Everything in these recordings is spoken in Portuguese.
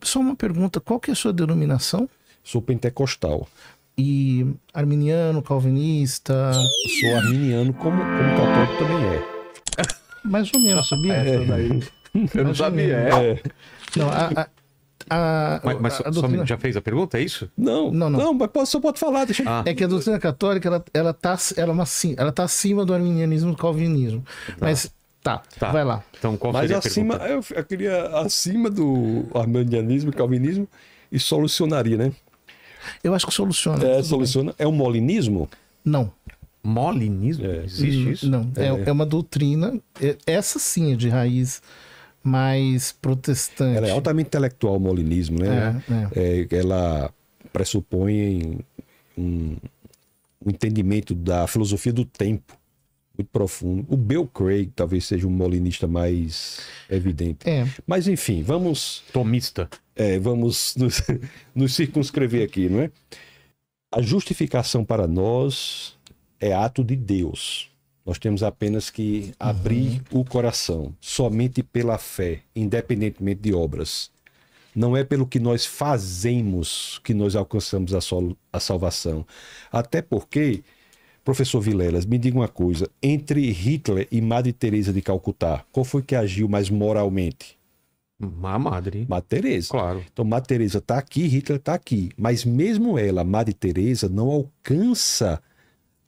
Só uma pergunta, qual que é a sua denominação? Sou pentecostal. E arminiano, calvinista? Sou arminiano, como católico também é. Mais ou menos, sabia? Eu não sabia, Não, Mas a doutrina... já fez a pergunta, é isso? Não, mas só pode falar, deixa eu... É que a doutrina católica, ela tá acima do arminianismo e do calvinismo. Mas, vai lá. Então, qual Mas seria acima, a pergunta? eu queria acima do arminianismo e calvinismo e solucionaria, né? Eu acho que soluciona. Soluciona. É o molinismo? Não. Molinismo? Existe isso? Não, é uma doutrina, essa sim é de raiz mais protestante. Ela é altamente intelectual, o molinismo, né? Ela pressupõe um entendimento da filosofia do tempo muito profundo. O Bill Craig talvez seja um molinista mais evidente. Mas enfim, vamos... Tomista. Vamos nos circunscrever aqui, não é? A justificação para nós é ato de Deus. Nós temos apenas que abrir o coração, somente pela fé, independentemente de obras. Não é pelo que nós fazemos que nós alcançamos a salvação. Até porque, professor Vilelas, me diga uma coisa, entre Hitler e Madre Teresa de Calcutá, qual foi que agiu mais moralmente? A Madre. Madre Teresa. Claro. Então, Madre Teresa está aqui, Hitler está aqui. Mas mesmo ela, Madre Teresa, não alcança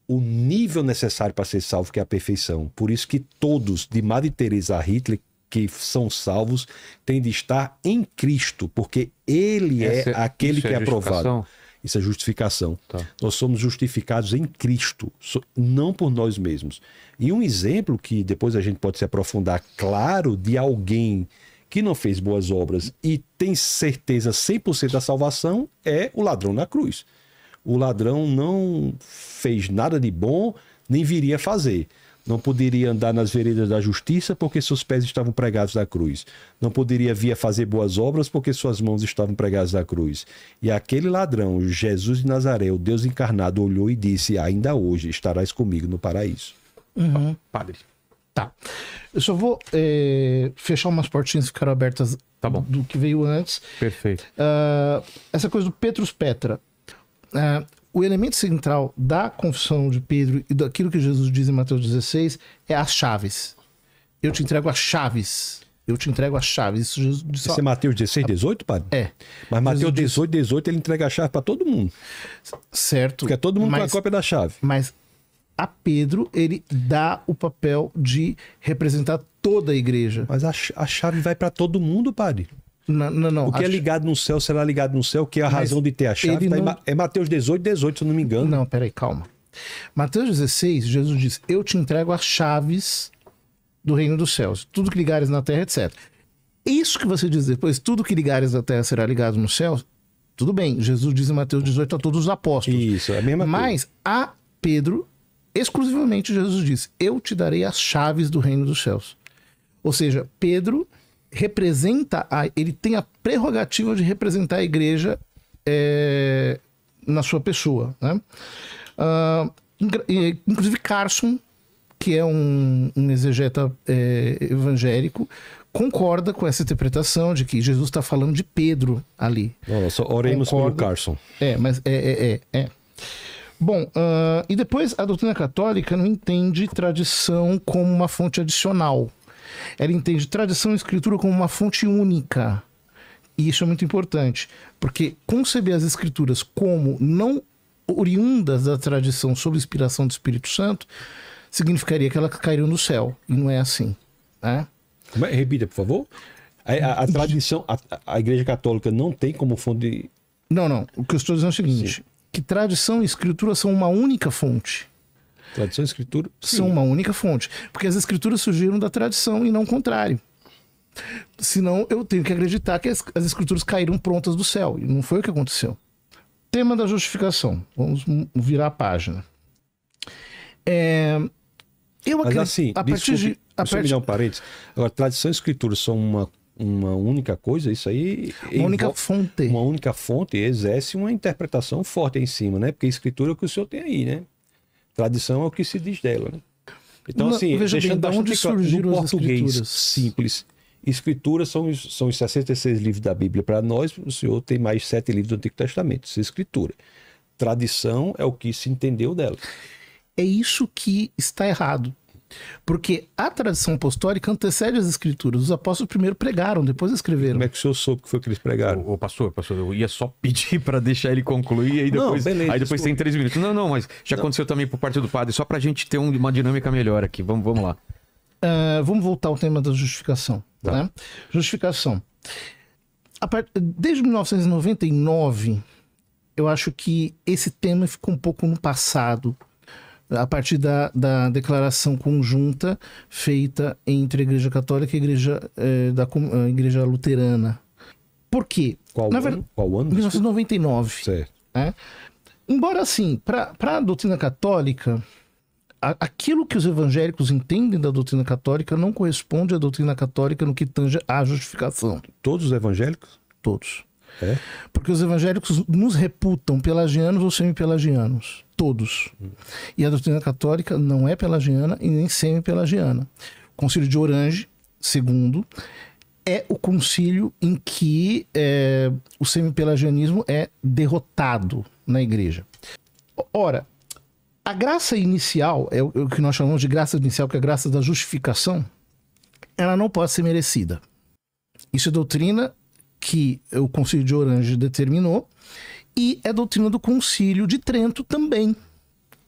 o nível necessário para ser salvo, que é a perfeição. Por isso que todos, de Madre Teresa a Hitler, que são salvos, têm de estar em Cristo, porque ele é aquele que é aprovado. Isso é justificação. Tá. Nós somos justificados em Cristo, não por nós mesmos. E um exemplo que depois a gente pode se aprofundar, claro, de alguém que não fez boas obras e tem certeza 100% da salvação, é o ladrão na cruz. O ladrão não fez nada de bom, nem viria a fazer. Não poderia andar nas veredas da justiça porque seus pés estavam pregados na cruz. Não poderia vir a fazer boas obras porque suas mãos estavam pregadas na cruz. E aquele ladrão, Jesus de Nazaré, o Deus encarnado, olhou e disse: ainda hoje estarás comigo no paraíso. Padre. Tá. Eu só vou fechar umas portinhas que ficaram abertas do que veio antes. Perfeito. Essa coisa do Petrus Petra. O elemento central da confissão de Pedro e daquilo que Jesus diz em Mateus 16 é as chaves. Eu te entrego as chaves. Eu te entrego as chaves. Isso Jesus disse. Isso é Mateus 16, 18, padre? É. Mas Mateus 18, 18, ele entrega a chave para todo mundo. Certo. Porque é todo mundo com a cópia da chave. Mas a Pedro, ele dá o papel de representar toda a igreja. Mas a chave vai para todo mundo, padre. Não. O que é ligado no céu será ligado no céu, que é a razão de ter a chave. É Mateus 18, 18, se eu não me engano. Não, peraí, calma. Mateus 16, Jesus diz: eu te entrego as chaves do reino dos céus. Tudo que ligares na terra, etc. Isso que você diz depois, tudo que ligares na terra será ligado no céu, tudo bem. Jesus diz em Mateus 18 a todos os apóstolos. Isso, é a mesma coisa. Mas a Pedro, exclusivamente Jesus diz: eu te darei as chaves do reino dos céus. Ou seja, Pedro representa, ele tem a prerrogativa de representar a igreja na sua pessoa, né? Inclusive Carson, que é um exegeta evangélico, concorda com essa interpretação de que Jesus está falando de Pedro ali. Nossa, oremos pelo Carson. Mas Bom, e depois a doutrina católica não entende tradição como uma fonte adicional. Ela entende tradição e escritura como uma fonte única. E isso é muito importante, porque conceber as escrituras como não oriundas da tradição sob inspiração do Espírito Santo significaria que elas cairiam do céu. E não é assim, né? Repita, por favor. A tradição, a Igreja Católica não tem como fonte... Não. O que eu estou dizendo é o seguinte: sim, que tradição e escritura são uma única fonte. Tradição e escritura? Sim. São uma única fonte. Porque as escrituras surgiram da tradição e não o contrário. Senão eu tenho que acreditar que as escrituras caíram prontas do céu. E não foi o que aconteceu. Tema da justificação. Vamos virar a página. Eu acredito... Mas assim, deixa eu me dar um parênteses. Agora, tradição e escritura são uma única coisa, isso aí... Uma única fonte. Uma única fonte exerce uma interpretação forte aí em cima, né? Porque a escritura é o que o senhor tem aí, né? Tradição é o que se diz dela, né? Então, assim, veja deixando bem, de onde surgiram no as português escrituras? simples Escrituras são os 66 livros da Bíblia para nós, o senhor tem mais 7 livros do Antigo Testamento, isso é escritura. Tradição é o que se entendeu dela. É isso que está errado. Porque a tradição apostólica antecede as escrituras. Os apóstolos primeiro pregaram, depois escreveram. Como é que o senhor soube que foi que eles pregaram? Ô, pastor, eu ia só pedir para deixar ele concluir e aí depois, Não, beleza, aí depois tem 3 minutos. Não, mas já aconteceu também por parte do padre, só pra gente ter uma dinâmica melhor aqui. Vamos lá. Vamos voltar ao tema da justificação. Tá. Né? Justificação. Desde 1999, eu acho que esse tema ficou um pouco no passado, a partir da declaração conjunta feita entre a Igreja Católica e a Igreja Luterana. Por quê? Qual ano? 1999. Certo. Né? Embora, assim, para a doutrina católica, aquilo que os evangélicos entendem da doutrina católica não corresponde à doutrina católica no que tange à justificação. Todos os evangélicos? Todos. É? Porque os evangélicos nos reputam pelagianos ou semi-pelagianos. Todos. E a doutrina católica não é pelagiana e nem semi-pelagiana. O Concílio de Orange, II, é o concílio em que o semi-pelagianismo é derrotado na igreja. Ora, a graça inicial, é o que nós chamamos de graça inicial, que é a graça da justificação, ela não pode ser merecida. Isso é doutrina que o Concílio de Orange determinou e é doutrina do Concílio de Trento também. O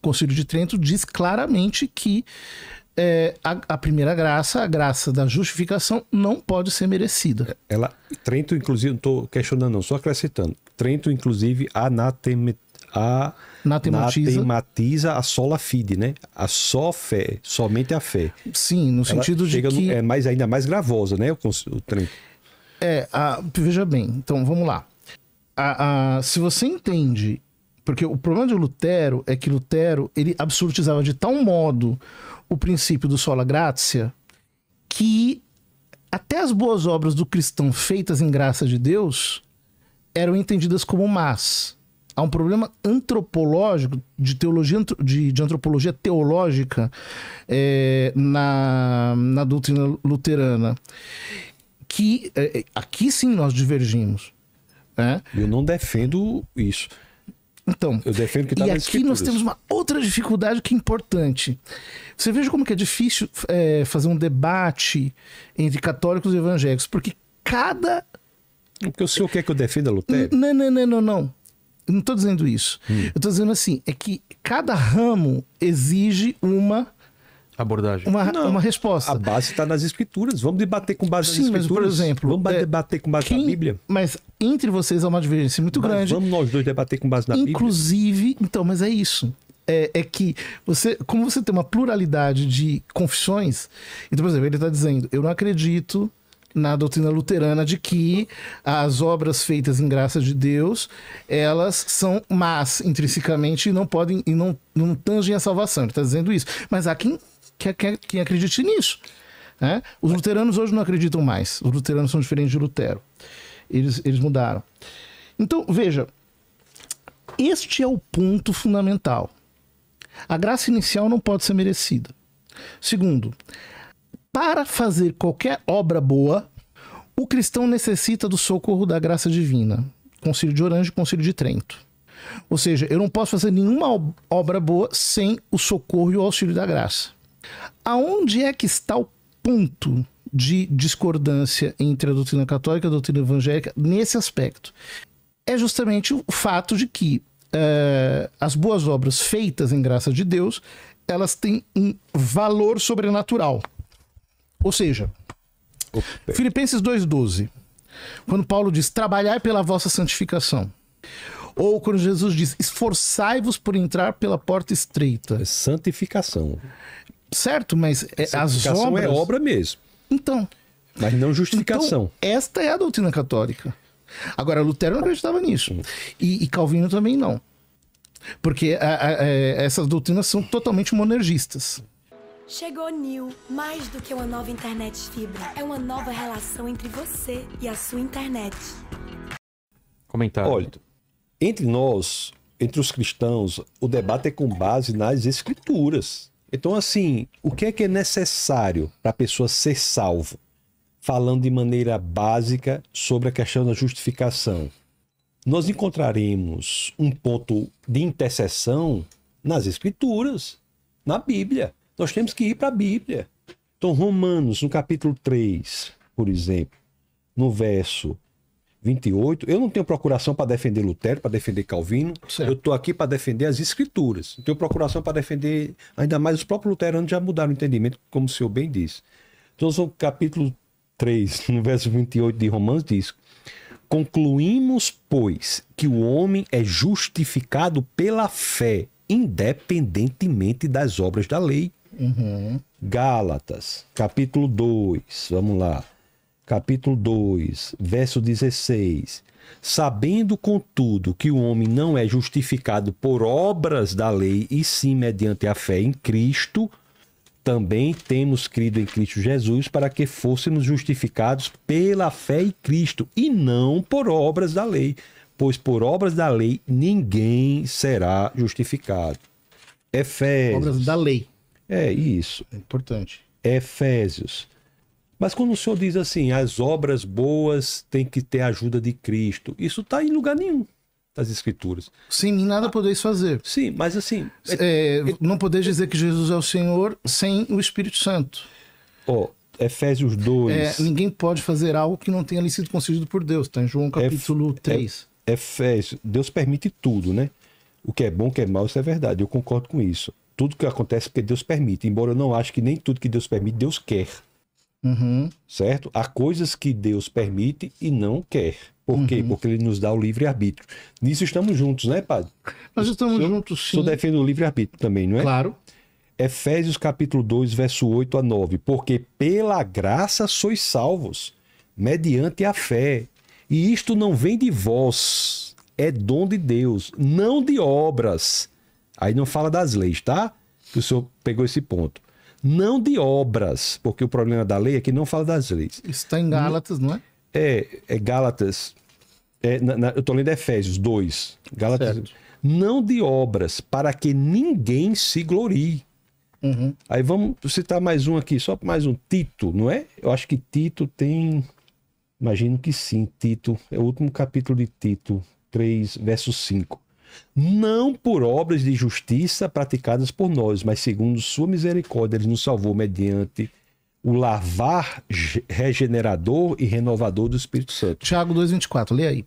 Concílio de Trento diz claramente que a primeira graça, a graça da justificação, não pode ser merecida. Trento, inclusive, não estou questionando não, só acrescentando. Trento, inclusive, anatematiza a sola fide, né? A só fé, somente a fé. Sim, no sentido de que... É ainda mais gravosa, né? O Trento. Veja bem, então vamos lá. Se você entende, porque o problema de Lutero é que Lutero ele absolutizava de tal modo o princípio do sola gratia que até as boas obras do cristão feitas em graça de Deus eram entendidas como más. Há um problema antropológico, de teologia, de antropologia teológica na doutrina luterana, que aqui sim nós divergimos. Né? Eu não defendo isso. Então, eu defendo que tá nas aqui escrituras. nós temos uma outra dificuldade que é importante. Você veja como que é difícil fazer um debate entre católicos e evangélicos, porque Porque o senhor quer que eu defenda Lutero? Não. Eu não estou dizendo isso. Eu estou dizendo assim, é que cada ramo exige uma abordagem. Uma resposta. A base está nas escrituras. Vamos debater com base nas escrituras. Mas, por exemplo... Vamos debater com base na Bíblia. Mas entre vocês há uma divergência muito grande. Vamos nós dois debater com base na Bíblia. Inclusive, então, mas é isso. É que como você tem uma pluralidade de confissões, então, por exemplo, ele está dizendo, eu não acredito na doutrina luterana de que as obras feitas em graça de Deus, elas são más intrinsecamente e não podem e não tangem a salvação. Ele está dizendo isso. Mas há quem acredite nisso. Né? Os luteranos hoje não acreditam mais. Os luteranos são diferentes de Lutero. Eles mudaram. Então, veja, este é o ponto fundamental. A graça inicial não pode ser merecida. Segundo, para fazer qualquer obra boa, o cristão necessita do socorro da graça divina. Concílio de Orange e Concílio de Trento. Ou seja, eu não posso fazer nenhuma obra boa sem o socorro e o auxílio da graça. Aonde é que está o ponto de discordância entre a doutrina católica e a doutrina evangélica nesse aspecto? É justamente o fato de que as boas obras feitas em graça de Deus, elas têm um valor sobrenatural. Ou seja, Filipenses 2,12, quando Paulo diz, trabalhai pela vossa santificação. Ou quando Jesus diz, esforçai-vos por entrar pela porta estreita. É santificação. Certo, mas as obras... é obra mesmo. Então. Mas não justificação. Então, esta é a doutrina católica. Agora, Lutero não acreditava nisso. E Calvino também não. Porque essas doutrinas são totalmente monergistas. Chegou New, mais do que uma nova internet fibra. É uma nova relação entre você e a sua internet. Comentário. Olha, entre nós, entre os cristãos, o debate é com base nas escrituras. Então, assim, o que é necessário para a pessoa ser salvo? falando de maneira básica sobre a questão da justificação. Nós encontraremos um ponto de interseção nas Escrituras, na Bíblia. Nós temos que ir para a Bíblia. Então, Romanos, no capítulo 3, por exemplo, no verso 28, eu não tenho procuração para defender Lutero, para defender Calvino, Certo. eu estou aqui para defender as Escrituras. Não tenho procuração para defender, ainda mais os próprios luteranos já mudaram o entendimento, como o senhor bem disse. Então, no capítulo 3, no verso 28 de Romanos, diz: concluímos, pois, que o homem é justificado pela fé, independentemente das obras da lei. Gálatas, capítulo 2, vamos lá. Capítulo 2, verso 16. Sabendo, contudo, que o homem não é justificado por obras da lei, e sim mediante a fé em Cristo, também temos crido em Cristo Jesus para que fôssemos justificados pela fé em Cristo, e não por obras da lei, pois por obras da lei ninguém será justificado. Efésios. Obras da lei. É isso. É importante. Efésios. Mas quando o senhor diz assim, as obras boas têm que ter a ajuda de Cristo, isso está em lugar nenhum das Escrituras. Sem mim nada podeis fazer. Sim, mas assim, Não podeis dizer que Jesus é o Senhor sem o Espírito Santo. Efésios 2, Ninguém pode fazer algo que não tenha lhe sido concedido por Deus. Está em João capítulo 3. Efésios, Deus permite tudo, né? O que é bom, o que é mal, isso é verdade, eu concordo com isso. Tudo que acontece porque Deus permite, embora eu não ache que nem tudo que Deus permite, Deus quer. Certo? Há coisas que Deus permite e não quer. Por quê? Porque Ele nos dá o livre-arbítrio. Nisso estamos juntos, né, padre? Nós estamos juntos, O sim. senhor defende o livre-arbítrio também, não é? Claro. Efésios capítulo 2, verso 8 a 9. Porque pela graça sois salvos, mediante a fé. E isto não vem de vós, é dom de Deus, não de obras. Aí não fala das leis, tá? Que o senhor pegou esse ponto. Não de obras, porque o problema da lei é que não fala das leis. Isso está em Gálatas, não é? É Gálatas, eu estou lendo Efésios 2. Gálatas, Certo. não de obras, para que ninguém se glorie. Aí vamos citar mais um aqui, só mais um. Tito, não é? Eu acho que Tito tem... Imagino que sim, Tito. É o último capítulo de Tito, 3, verso 5. Não por obras de justiça praticadas por nós, mas segundo sua misericórdia, Ele nos salvou mediante o lavar regenerador e renovador do Espírito Santo. Tiago 2,24, lê aí.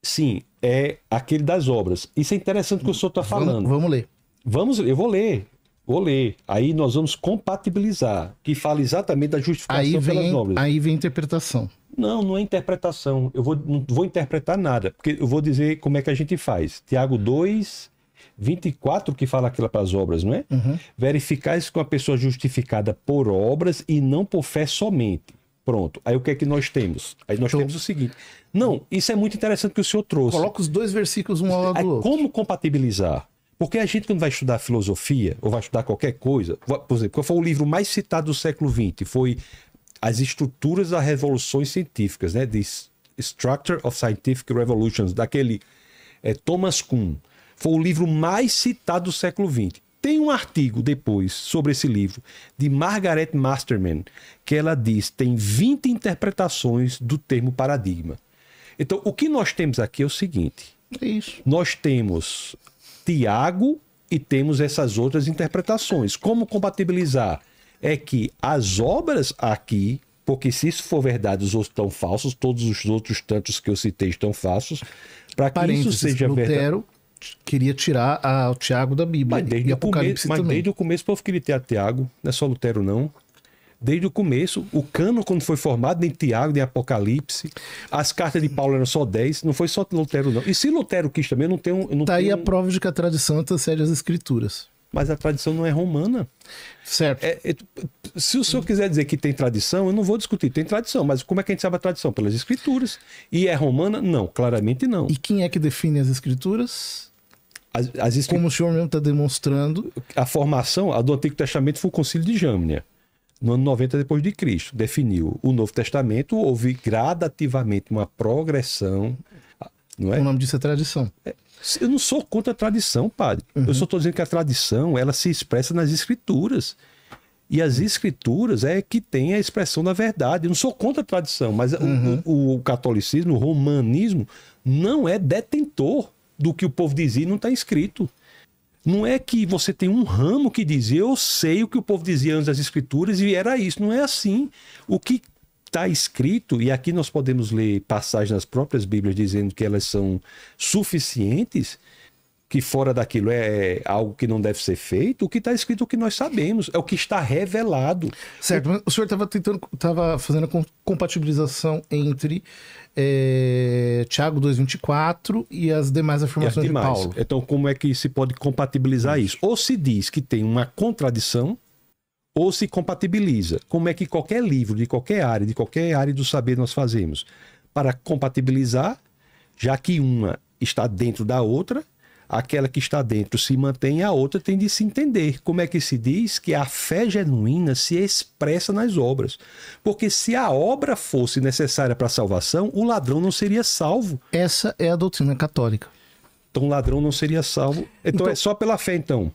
Sim, é aquele das obras. Isso é interessante que o senhor está falando. Vamos ler. Eu vou ler. Aí nós vamos compatibilizar, que fala exatamente da justificação pelas obras. Aí vem a interpretação. Não é interpretação. Não vou interpretar nada, porque eu vou dizer como é que a gente faz. Tiago 2, 24, que fala aquilo para as obras, não é? Verificais com a pessoa justificada por obras e não por fé somente. Pronto. Aí o que é que nós temos? Aí nós temos o seguinte. Não, isso é muito interessante que o senhor trouxe. Coloca os dois versículos um ao lado Aí, do outro. como compatibilizar? Porque a gente, quando vai estudar filosofia, ou vai estudar qualquer coisa, por exemplo, qual foi o livro mais citado do século XX? Foi As Estruturas das Revoluções Científicas, né? The Structure of Scientific Revolutions, daquele Thomas Kuhn. Foi o livro mais citado do século XX. Tem um artigo depois sobre esse livro, de Margaret Masterman, que ela diz tem 20 interpretações do termo paradigma. Então, o que nós temos aqui é o seguinte. É isso. Nós temos Tiago e temos essas outras interpretações. Como compatibilizar? É que as obras aqui, porque se isso for verdade, os outros estão falsos, todos os outros tantos que eu citei estão falsos, para que isso seja verdade. Lutero queria tirar o Tiago da Bíblia. Mas desde, e o Apocalipse começo, também. desde o começo o povo queria ter a Tiago, não é só Lutero não. Desde o começo, o cânon, quando foi formado, nem Tiago, nem Apocalipse, as cartas de Paulo eram só 10, não foi só Lutero não. E se Lutero quis também, eu não tenho... Tá aí a prova de que a tradição antecede as escrituras. Mas a tradição não é romana. Certo. Se o senhor quiser dizer que tem tradição, eu não vou discutir. Tem tradição, mas como é que a gente sabe a tradição? Pelas escrituras. E é romana? Não, claramente não. E quem é que define as escrituras? As escrituras... Como o senhor mesmo está demonstrando. A formação, a do Antigo Testamento foi o Concílio de Jâmnia, no ano 90 depois de Cristo. Definiu o Novo Testamento, houve gradativamente uma progressão, não é? O nome disso é tradição. Eu não sou contra a tradição, padre. Eu só estou dizendo que a tradição, ela se expressa nas escrituras. E as escrituras é que tem a expressão da verdade. Eu não sou contra a tradição, mas o catolicismo, o romanismo, não é detentor do que o povo dizia e não está escrito. Não é que você tem um ramo que diz, eu sei o que o povo dizia antes das escrituras e era isso. Não é assim. O que está escrito, e aqui nós podemos ler passagens nas próprias Bíblias dizendo que elas são suficientes, que fora daquilo é algo que não deve ser feito, o que está escrito é o que nós sabemos, é o que está revelado. Certo, mas o senhor estava fazendo a compatibilização entre Tiago 2,24 e as demais afirmações de Paulo. Então, como é que se pode compatibilizar isso? Ou se diz que tem uma contradição, ou se compatibiliza. Como é que qualquer livro, de qualquer área do saber nós fazemos? Para compatibilizar, já que uma está dentro da outra, aquela que está dentro se mantém, a outra tem de se entender. Como é que se diz que a fé genuína se expressa nas obras? Porque se a obra fosse necessária para a salvação, o ladrão não seria salvo. Essa é a doutrina católica. Então o ladrão não seria salvo. Então é só pela fé, então.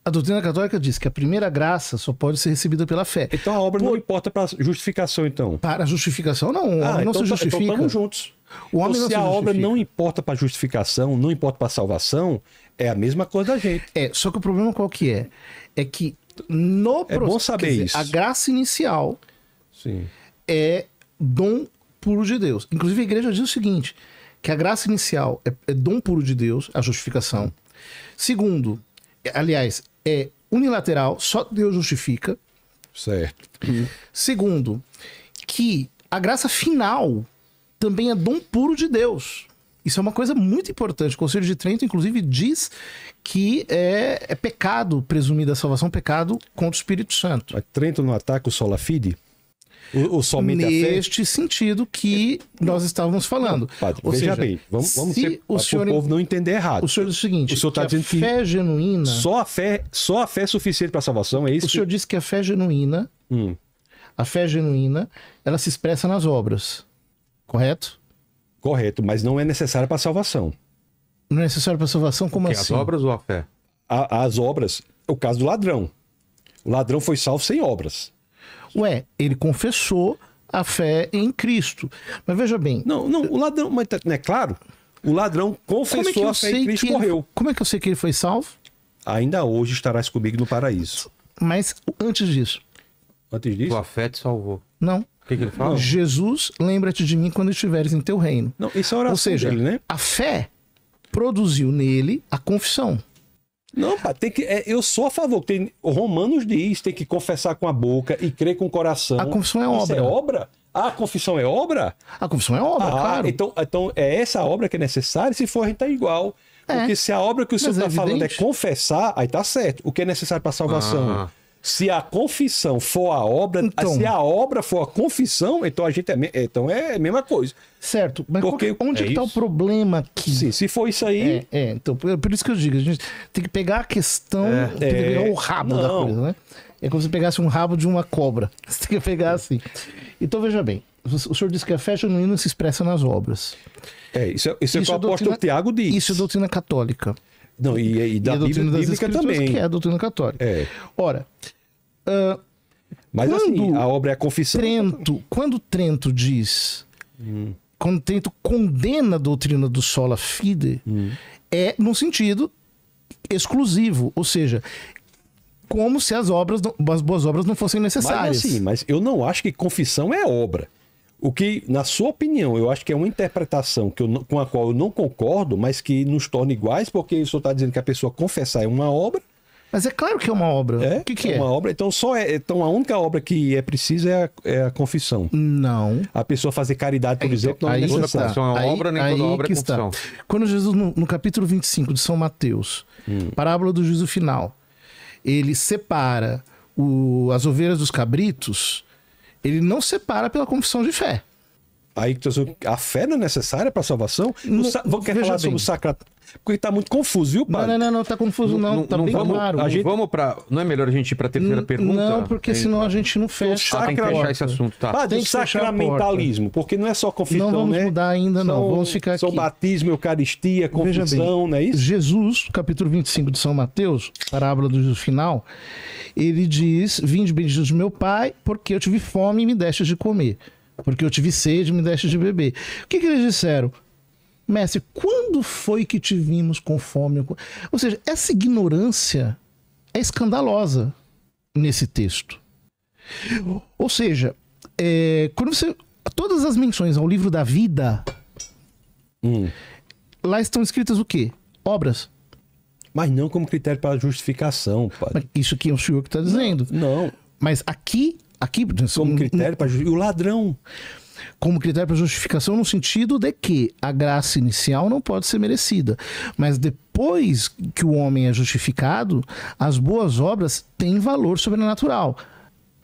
A doutrina católica diz que a primeira graça só pode ser recebida pela fé. Então a obra não importa para a justificação, então. Para a justificação, não. O homem não se justifica. Então estamos juntos. O homem então, não se a obra não importa para a justificação, não importa para a salvação, é a mesma coisa da gente. Só que o problema qual que é? É que no processo... É bom saber isso. A graça inicial Sim. é dom puro de Deus. Inclusive a igreja diz o seguinte, que a graça inicial é dom puro de Deus, a justificação. Segundo, aliás, é unilateral, só Deus justifica. Certo. Segundo, que a graça final também é dom puro de Deus. Isso é uma coisa muito importante. O Concílio de Trento, inclusive, diz que é pecado presumir da salvação, pecado contra o Espírito Santo. Mas Trento não ataca o sola fide? Ou somente neste sentido que nós estávamos falando. Não, padre, veja bem, vamos ser, o senhor, povo não entender errado. O senhor diz o seguinte, o senhor está dizendo que fé genuína... Só a fé é suficiente para a salvação, é isso? O senhor disse que a fé genuína, ela se expressa nas obras, correto? Correto, mas não é necessária para a salvação. Não é necessário para a salvação? Como assim? As obras ou a fé? As obras, é o caso do ladrão. O ladrão foi salvo sem obras. Ué, ele confessou a fé em Cristo. Mas veja bem... Não, o ladrão... Mas não é claro? O ladrão confessou a fé em Cristo e morreu. Como é que eu sei que ele foi salvo? Ainda hoje estarás comigo no paraíso. Mas antes disso... Antes disso? Tua fé te salvou. Não. O que ele fala? Jesus, lembra-te de mim quando estiveres em teu reino. Não, isso é a oração. Ou seja, dele, né? A fé produziu nele a confissão. Não, pá, tem que, eu sou a favor. O Romanos diz, tem que confessar com a boca e crer com o coração. A confissão é obra. Isso é obra? A confissão é obra? A confissão é obra, claro. Então é essa obra que é necessária, se for a gente tá igual. Porque se a obra que o senhor está falando é confessar, aí tá certo. O que é necessário para a salvação? Se a confissão for a obra, se a obra for a confissão, então a gente é a mesma coisa. Certo, mas porque onde está o problema aqui? Sim, se for isso aí... Então, por isso que eu digo, a gente tem que pegar a questão, tem que pegar o rabo da coisa, né? É como se pegasse um rabo de uma cobra. Você tem que pegar assim. Então, veja bem, o senhor disse que a fé genuína se expressa nas obras. Isso é o que o apóstolo Tiago diz. Isso é doutrina católica. Não, e da Bíblia bíblica também. Que é a doutrina católica. Ora, mas assim, a obra é a confissão. Quando Trento diz, quando Trento condena a doutrina do sola fide, é num sentido exclusivo, ou seja, como se as boas obras não fossem necessárias. Mas assim, mas eu não acho que confissão é obra. O que, na sua opinião, eu acho que é uma interpretação com a qual eu não concordo, mas que nos torna iguais, porque o senhor está dizendo que a pessoa confessar é uma obra. Mas é claro que é uma obra. O que é? Uma obra. Então, a única obra que é precisa é a confissão. Não. A pessoa fazer caridade, por exemplo, não é necessário. Toda confissão é obra, nem toda obra é confissão. Quando Jesus, no capítulo 25 de São Mateus, parábola do juízo final, ele separa as ovelhas dos cabritos, ele não separa pela confissão de fé. Aí a fé não é necessária para a salvação? Vamos querer falar sobre o sacramento. Porque está muito confuso, viu, padre? Não, tá confuso não, tá bem claro. Não é melhor a gente ir para a terceira pergunta? Não, porque senão a gente não fecha. Tem que fechar esse assunto, tá? Padre, o sacramentalismo, porque não é só confissão, não vamos mudar ainda, não. Vamos ficar aqui. São batismo, eucaristia, confissão, não é isso? Jesus, capítulo 25 de São Mateus, parábola do juízo final, ele diz: vinde benditos do meu Pai, porque eu tive fome e me destes de comer. Porque eu tive sede e me destes de beber. O que eles disseram? Mestre, quando foi que te vimos com fome? Ou seja, essa ignorância é escandalosa nesse texto. Ou seja, quando você... Todas as menções ao livro da vida, lá estão escritas o quê? Obras. Mas não como critério para justificação, padre. Isso aqui é o senhor que está dizendo. Não. Mas aqui como critério para justificação. E o ladrão? Como critério para justificação no sentido de que a graça inicial não pode ser merecida. Mas depois que o homem é justificado, as boas obras têm valor sobrenatural.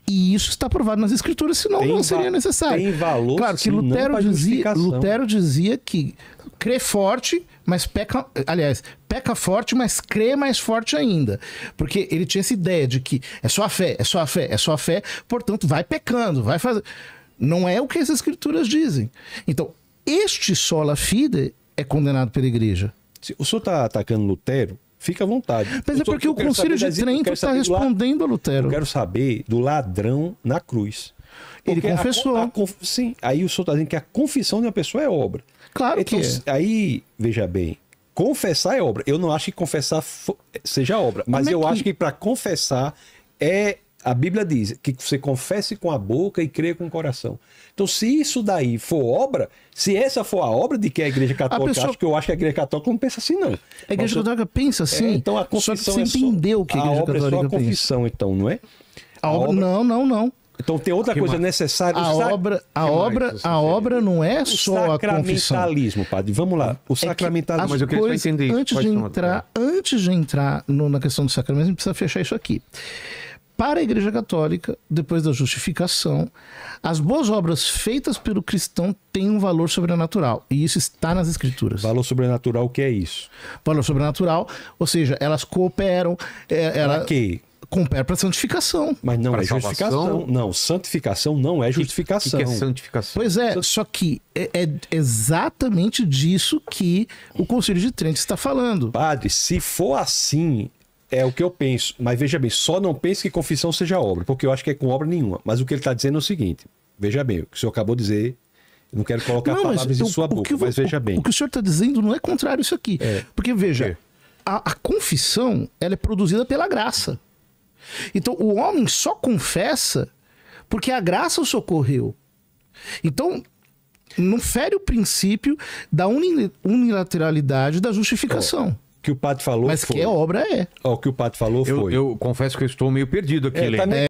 E isso está provado nas Escrituras, senão não seria necessário. Tem valor, claro que Lutero dizia que crê forte, mas peca... Aliás, peca forte, mas crê mais forte ainda. Porque ele tinha essa ideia de que é só a fé, é só a fé, é só a fé, portanto vai pecando, vai fazer... Não é o que as Escrituras dizem. Então, este sola fide é condenado pela igreja. Se o senhor está atacando Lutero, fica à vontade. Mas é porque o Concílio de Trento está respondendo a Lutero. Eu quero saber do ladrão na cruz. Ele confessou. Sim, aí o senhor está dizendo que a confissão de uma pessoa é obra. Claro então, que é. Aí, veja bem, confessar é obra. Eu não acho que confessar seja obra, mas eu acho que para confessar a Bíblia diz que você confesse com a boca e crê com o coração. Então, se isso daí for obra, se essa for a obra de que a Igreja Católica acha, que eu acho que a Igreja Católica não pensa assim, não. A Igreja Católica pensa assim. Então, a confissão só que você entendeu o que a Igreja Católica pensa. A obra é só a confissão, pensa. então, não é? A obra... Não. Então tem outra coisa necessária. A obra não é só a confissão. O sacramentalismo, padre. Vamos lá. O sacramentalismo. Mas eu queria entender. Antes de entrar na questão do sacramento, a gente precisa fechar isso aqui. Para a Igreja Católica, depois da justificação, as boas obras feitas pelo cristão têm um valor sobrenatural. E isso está nas Escrituras. Valor sobrenatural, o que é isso? Valor sobrenatural, ou seja, elas cooperam... Para quê? Coopera para santificação. Mas não é justificação. Não, santificação não é justificação. O que é santificação? Pois é, só que é exatamente disso que o Concílio de Trento está falando. Padre, se for assim... É o que eu penso, mas veja bem, só não pense que confissão seja obra, porque eu acho que é com obra nenhuma. Mas o que ele está dizendo é o seguinte, veja bem, o que o senhor acabou de dizer, eu não quero colocar palavras em sua boca, mas veja bem. O que o senhor está dizendo não é contrário a isso aqui. Porque veja, a confissão ela é produzida pela graça. Então o homem só confessa porque a graça o socorreu. Então não fere o princípio da unilateralidade da justificação. Que o padre falou mas foi. Que a obra é. O que o padre falou foi. Eu confesso que eu estou meio perdido aqui, Helena.